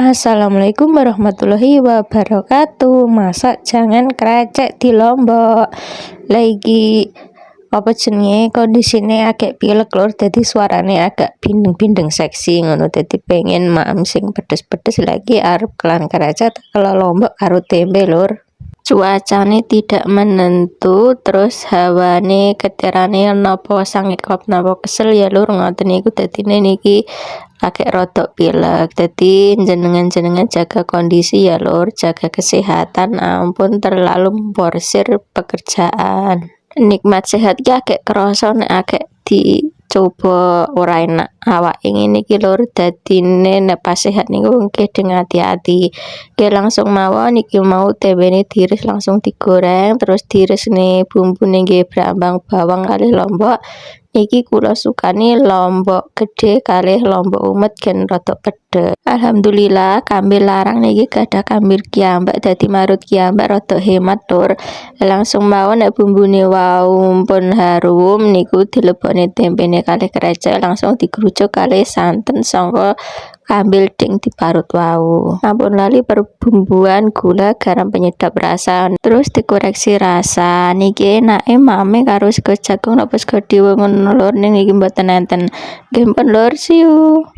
Assalamualaikum warahmatullahi wabarakatuh. Masak jangan krecek di Lombok. Lagi apa jenenge kondisine agak pilek lur, dadi suarane agak bindeng-bindeng seksi ngono. Dadi pengen maem sing pedes-pedes lagi arep kelan krecek kalau Lombok karo tempe lur. Cuacane tidak menentu, terus hawane ketirane nopo sangekop nopo kesel ya lur, ngoten niku dadine niki agak rodok pilek. Dadi jenengan-jenengan jaga kondisi ya lur, jaga kesehatan, ampun terlalu memporsir pekerjaan. Nikmat sehat ki agak kerasa nek agak dicoba ora enak awake ngene iki lur. Dadine nek pas sehat niku nggih dengan hati-hati. Oke, langsung mawon iki mau tempene diiris langsung digoreng, terus diirisne bumbune nggih brambang bawang kalih lombok. Iki kula sukani lombok gede kalih lombok umet gen rada pedes. Alhamdulillah kambil larang niki gadah kambil kiambak, dadi marut kiambak rada hemat lur. Langsung mawon nek bumbune wau pun harum niku dilebokne tempene kalih krecek, langsung digrucuk kalih santen sangka kambil ding diparut wau. Ampun lali perbumbuan gula garam penyedap rasa, terus dikoreksi rasa. Niki enake mame karo sego jagung napa sego diwo ngono lur, niki mboten enten. Nggih pun lur, see you.